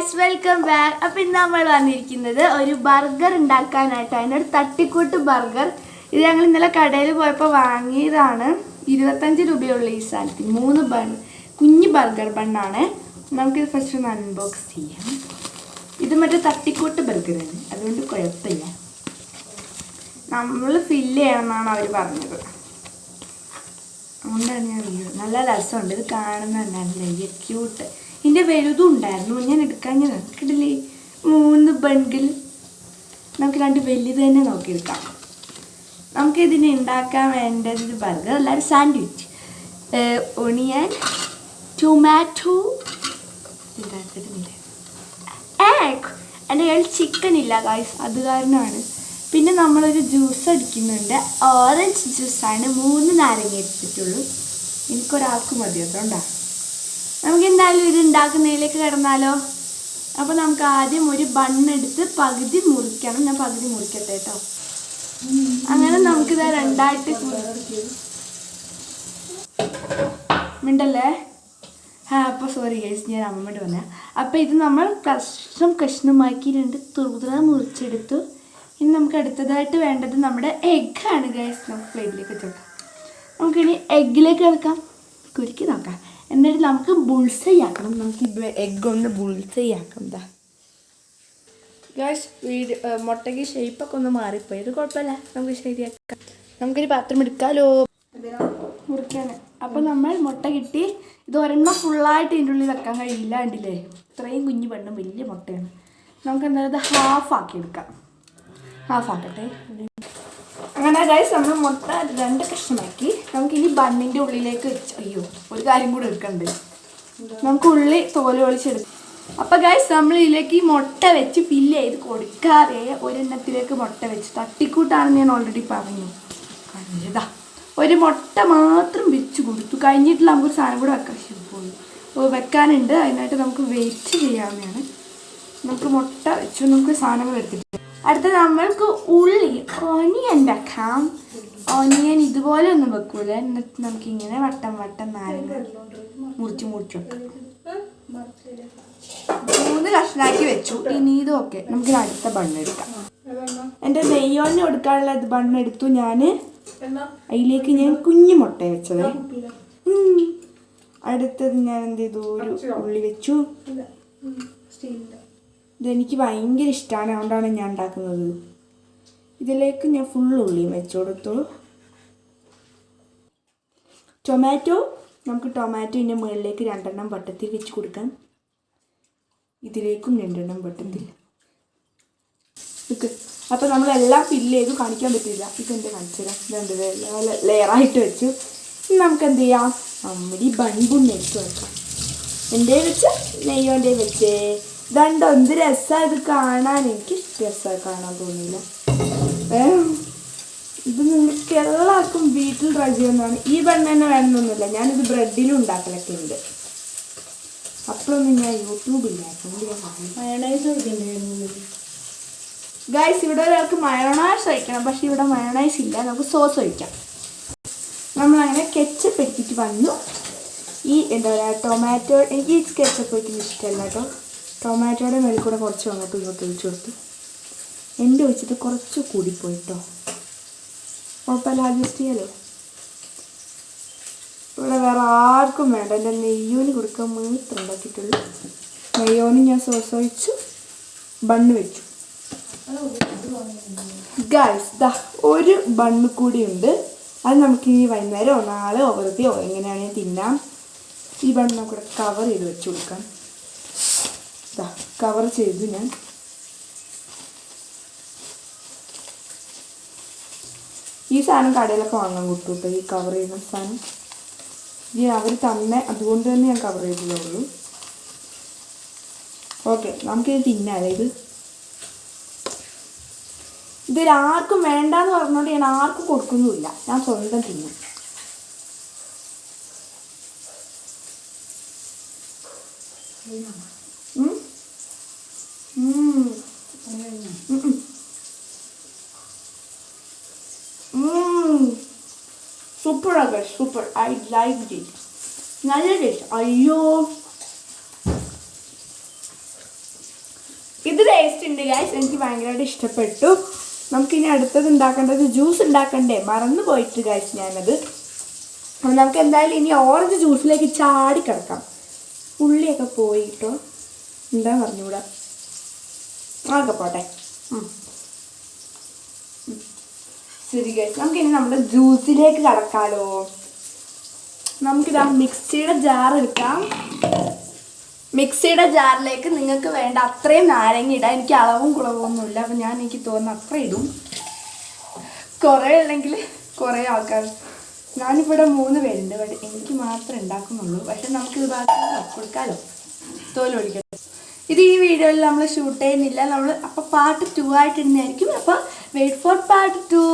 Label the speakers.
Speaker 1: Guys welcome back. അപ്പോൾ ഇന്ന് നമ്മൾ വന്നിരിക്കുന്നത് ഒരു ബർഗർ ഉണ്ടാക്കാനായിട്ട്. അതിനൊരു തട്ടിക്കൂട്ട് ബർഗർ. ഇത് ഞങ്ങൾ ഇന്നലെ കടയിൽ പോയപ്പോൾ വാങ്ങിയതാണ്. 25 രൂപയുള്ള ഈ സാധനത്തിന് 3 ബൺ, കുഞ്ഞ് ബർഗർ ബണ്ണാണ്. നമുക്കിത് ഫസ്റ്റ് ഒന്ന് അൺബോക്സ് ചെയ്യാം. ഇത് മറ്റേ തട്ടിക്കൂട്ട് ബർഗറാണ്, അതുകൊണ്ട് കുഴപ്പമില്ല. നമ്മൾ ഫില്ല് ചെയ്യണമെന്നാണ് അവർ പറഞ്ഞത്, അതുകൊണ്ടാണ് ഞാൻ വീട്. നല്ല രസമുണ്ട്, ഇത് കാണുന്നുണ്ടായിരുന്നില്ല, ക്യൂട്ട്. ഇതിൻ്റെ വലുതും ഉണ്ടായിരുന്നു, ഞാൻ എടുക്കാൻ ഞാൻ നോക്കിയിട്ടില്ലേ. 3 ബണ്ടിൽ നമുക്ക് 2 വലുത് തന്നെ നോക്കിയെടുക്കാം. നമുക്കിതിന് ഉണ്ടാക്കാൻ വേണ്ടത് ഒരു ബർഗർ, അല്ലാതെ സാൻഡ്വിച്ച്, ഒണിയൻ, ടൊമാറ്റോ, എഗ്. എൻ്റെ കയ്യിൽ ചിക്കൻ ഇല്ല ഗൈസ്, അത് കാരണമാണ്. പിന്നെ നമ്മളൊരു ജ്യൂസ് അടിക്കുന്നുണ്ട്, ഓറഞ്ച് ജ്യൂസാണ്. 3 നാരങ്ങ എടുത്തിട്ടുള്ളൂ, എനിക്കൊരാൾക്ക് മതി, അതുകൊണ്ടാണ്. നമുക്ക് എന്തായാലും ഇത് ഉണ്ടാക്കുന്നതിലേക്ക് കിടന്നാലോ. അപ്പോൾ നമുക്ക് ആദ്യം ഒരു ബണ്ണെടുത്ത് പകുതി മുറിക്കണം. ഞാൻ പകുതി മുറിക്കട്ടെ കേട്ടോ. അങ്ങനെ നമുക്കിത് രണ്ടായിട്ട് മിണ്ടല്ലേ. അപ്പോൾ സോറി ഗൈസ്, ഞാൻ അമ്മമ്മയോട് പറഞ്ഞ. അപ്പോൾ ഇത് നമ്മൾ കഷ്ണമാക്കി 2 തുറ മുറിച്ചെടുത്തു. ഇനി നമുക്ക് അടുത്തതായിട്ട് വേണ്ടത് നമ്മുടെ എഗ്ഗാണ് ഗൈസ്. നമുക്ക് പ്ലേറ്റിലേക്ക് വെച്ചോക്കാം. നമുക്കിനി എഗ്ഗിലേക്ക് കിടക്കാം, കുരുക്കി നോക്കാം. എന്നിട്ട് നമുക്ക് ബുൾസൈ ആക്കണം. നമുക്ക് എഗ്ഗ് ഒന്ന് ബുൾസൈ ആക്കാം. എന്താ ഗൈസ്, മുട്ടയ്ക്ക് ഷേപ്പൊക്കെ ഒന്ന് മാറിപ്പോയി, ഇത് കുഴപ്പമില്ല, നമുക്ക് ശരിയാക്കാം. നമുക്കൊരു പാത്രം എടുക്കാമല്ലോ മുറിക്കാൻ. അപ്പോൾ നമ്മൾ മുട്ട കിട്ടി. ഇത് ഒരെണ്ണം ഫുള്ളായിട്ട് ഇതിൻ്റെ ഉള്ളിൽ വെക്കാൻ കഴിയില്ല, കണ്ടില്ലേ, ഇത്രയും കുഞ്ഞു പെണ്ണും വലിയ മുട്ടയാണ്. നമുക്ക് എന്തായാലും ഇത് ഹാഫാക്കി എടുക്കാം. ഹാഫാക്കട്ടെ. അങ്ങനെ ഗൈസ് നമ്മൾ മുട്ട 2 കഷ്ണമാക്കി. നമുക്കിനി ബണ്ണിൻ്റെ ഉള്ളിലേക്ക് വെച്ച്, അയ്യോ ഒരു കാര്യം കൂടി എടുക്കണ്ട്, നമുക്ക് ഉള്ളി തോല് ഒളിച്ചെടുക്കാം. അപ്പോൾ ഗൈസ് നമ്മൾ ഇതിലേക്ക് ഈ മുട്ട വെച്ച് ഫില്ല് ചെയ്ത് കൊടുക്കാതെ ഒരെണ്ണത്തിലേക്ക് മുട്ട വെച്ച്, തട്ടിക്കൂട്ടാണെന്ന് ഞാൻ ഓൾറെഡി പറഞ്ഞു. ഇതാ ഒരു മുട്ട മാത്രം വെച്ച് കൊടുത്തു. കഴിഞ്ഞിട്ട് നമുക്ക് സാധനം കൂടെ വെക്കാനുണ്ട്. അതിനായിട്ട് നമുക്ക് വെയിറ്റ് ചെയ്യാവുന്നതാണ്. നമുക്ക് മുട്ട വെച്ചു, നമുക്ക് സാധനങ്ങൾ എടുത്തിട്ട് അടുത്ത നമ്മൾക്ക് ഉള്ളി ഓനിയൻ വെക്കാം. ഓനിയൻ ഇതുപോലെ ഒന്നും വെക്കൂല, എന്നിട്ട് നമുക്കിങ്ങനെ വട്ടം നാരങ്ങ മുറിച്ച് വെക്കാം. 3 കഷ്ണാക്കി വെച്ചു. ഇനി ഇതൊക്കെ നമുക്ക് അടുത്ത ബണ്ണെടുക്കാം. എൻ്റെ നെയ്യോന് കൊടുക്കാനുള്ള ബണ്ണെടുത്തു ഞാൻ. അതിലേക്ക് ഞാൻ കുഞ്ഞു മുട്ട വെച്ചത്. അടുത്തത് ഞാൻ എന്ത് ചെയ്തു, ഒരു ഉള്ളി വെച്ചു. ഇതെനിക്ക് ഭയങ്കര ഇഷ്ടമാണ്, അതുകൊണ്ടാണ് ഞാൻ ഉണ്ടാക്കുന്നത്. ഇതിലേക്ക് ഞാൻ ഫുൾ ഉള്ളിയും വെച്ചു കൊടുത്തു. ടൊമാറ്റോ, നമുക്ക് ടൊമാറ്റോൻ്റെ മുകളിലേക്ക് 2 വട്ടത്തിൽ വെച്ച് കൊടുക്കാം. ഇതിലേക്കും 2 വട്ടത്തിൽ. അപ്പോൾ നമ്മളെല്ലാം ഫില്ല് ചെയ്തു, കാണിക്കാൻ പറ്റില്ല, ഇതെന്ത് കാണിച്ചു തരാം. 2 ലെയറായിട്ട് വെച്ചു. നമുക്ക് എന്ത് ചെയ്യാം, നമ്മുടെ ഈ ബൺബുണ്ണ് വെച്ച് വെക്കാം. എൻ്റെ വെച്ച് നെയ്യോൻ്റെ വെച്ചേ. ഇതുണ്ടോ എന്ത് രസമാണ് ഇത് കാണാൻ. എനിക്ക് രസമായി കാണാൻ തോന്നിയില്ല. ഇത് നിങ്ങൾക്ക് എല്ലാവർക്കും വീട്ടിൽ ട്രൈ ചെയ്യുന്നതാണ്. ഈ ബണ്ണ് തന്നെ വേണമെന്നൊന്നുമില്ല, ഞാനിത് ബ്രെഡിലും ഉണ്ടാക്കലൊക്കെ ഉണ്ട്. അപ്പോഴൊന്നും ഞാൻ യൂട്യൂബില്ലായിരുന്നു. Mayonnaise ഒഴിക്കണ്ടായിരുന്നു guys. ഇവിടെ ഒരാൾക്ക് മയോണൈസ് ഒഴിക്കണം, പക്ഷേ ഇവിടെ മയോണൈസ് ഇല്ല, നമുക്ക് സോസ് ഒഴിക്കാം. നമ്മളങ്ങനെ കെച്ചപ്പ് എടുത്തിട്ട് വന്നു. ഈ എന്താ പറയുക, ടൊമാറ്റോ, എനിക്ക് ഈ കെച്ചപ്പ് ഒഴിക്കുന്ന ഇഷ്ടമല്ല കേട്ടോ. ടൊമാറ്റോയുടെ മേളിൽ കൂടെ കുറച്ച് അങ്ങോട്ടും ഇങ്ങോട്ടും ഒഴിച്ചു കൊടുത്തു. എൻ്റെ ഒഴിച്ചിട്ട് കുറച്ച് കൂടിപ്പോയിട്ടോ, കുഴപ്പമില്ല, അഡ്ജസ്റ്റ് ചെയ്യാലോ. ഇവിടെ വേറെ ആർക്കും വേണ്ട, എൻ്റെ നെയ്യോന് കൊടുക്കാൻ മാത്രം ഉണ്ടാക്കിയിട്ടുള്ളൂ. നെയ്യോന് ഞാൻ സോസ് ഒഴിച്ചു, ബണ്ണ് വെച്ചു. ഗൈസ് ദാ ഒരു ബണ്ണ് കൂടിയുണ്ട്. അത് നമുക്കിനി വൈകുന്നേരമോ നാളെയോ വെറുതെയോ എങ്ങനെയാണെങ്കിൽ തിന്നാം. ഈ ബണ്ണ് നമുക്കിവിടെ കവർ ചെയ്ത് വെച്ച് കൊടുക്കാം. കവർ ചെയ്തു ഞാൻ. ഈ സാധനം കടയിലൊക്കെ വാങ്ങാൻ കിട്ടും കേട്ടോ, ഈ കവർ ചെയ്യുന്ന സാധനം. ഈ അവർ തന്നെ, അതുകൊണ്ട് തന്നെ ഞാൻ കവർ ചെയ്തതേ ഉള്ളൂ. ഓക്കെ, നമുക്കിത് തിന്നാം. ഇതൊരാർക്കും വേണ്ടാന്ന് പറഞ്ഞുകൊണ്ട് ഞാൻ ആർക്കും കൊടുക്കുന്നുമില്ല, ഞാൻ സ്വന്തം തിന്നും. സൂപ്പറാണ്, സൂപ്പർ. I like it. നല്ല ടേസ്റ്റ്. അയ്യോ ഇത് ടേസ്റ്റ് ഉണ്ട് ഗൈസ്, എനിക്ക് ഭയങ്കരമായിട്ട് ഇഷ്ടപ്പെട്ടു. നമുക്കിനി അടുത്തത് ഉണ്ടാക്കേണ്ടത് ജ്യൂസ് ഉണ്ടാക്കണ്ടേ, മറന്നു പോയിട്ട് ഗൈസ് ഞാനത്. അപ്പോൾ നമുക്ക് എന്തായാലും ഇനി ഓറഞ്ച് ജ്യൂസിലേക്ക് ചാടി കിടക്കാം. ഉള്ളിയൊക്കെ പോയിട്ടോ, എന്താ പറഞ്ഞുകൂടാ, ആകെ പോട്ടെ. ശരി ഗൈസ്, നമുക്കിനി നമ്മുടെ ജ്യൂസിലേക്ക് കടക്കാലോ. നമുക്കിതാ മിക്സിയുടെ ജാർ എടുക്കാം. മിക്സിയുടെ ജാറിലേക്ക് നിങ്ങൾക്ക് വേണ്ട അത്രയും നാരങ്ങ ഇടാം. എനിക്ക് അളവും കുളവൊന്നുമില്ല, അപ്പം എനിക്ക് തോന്നുന്ന അത്ര ഇടും. കുറേ ഉണ്ടെങ്കിൽ കുറേ ആൾക്കാർ, ഞാനിവിടെ 3 പേരുണ്ട്, ബട്ട് എനിക്ക് മാത്രമേ ഉണ്ടാക്കുന്നുള്ളൂ. പക്ഷെ നമുക്കിത് ബാക്കി കൊടുക്കാമല്ലോ, തോലൊടിക്കട്ടെ. ഇത് ഈ വീഡിയോയിൽ നമ്മൾ ഷൂട്ട് ചെയ്യുന്നില്ല, നമ്മൾ അപ്പോൾ പാർട്ട് 2 ആയിട്ട് ഇടുന്നതായിരിക്കും. അപ്പോൾ വെയിറ്റ് ഫോർ പാർട്ട് 2.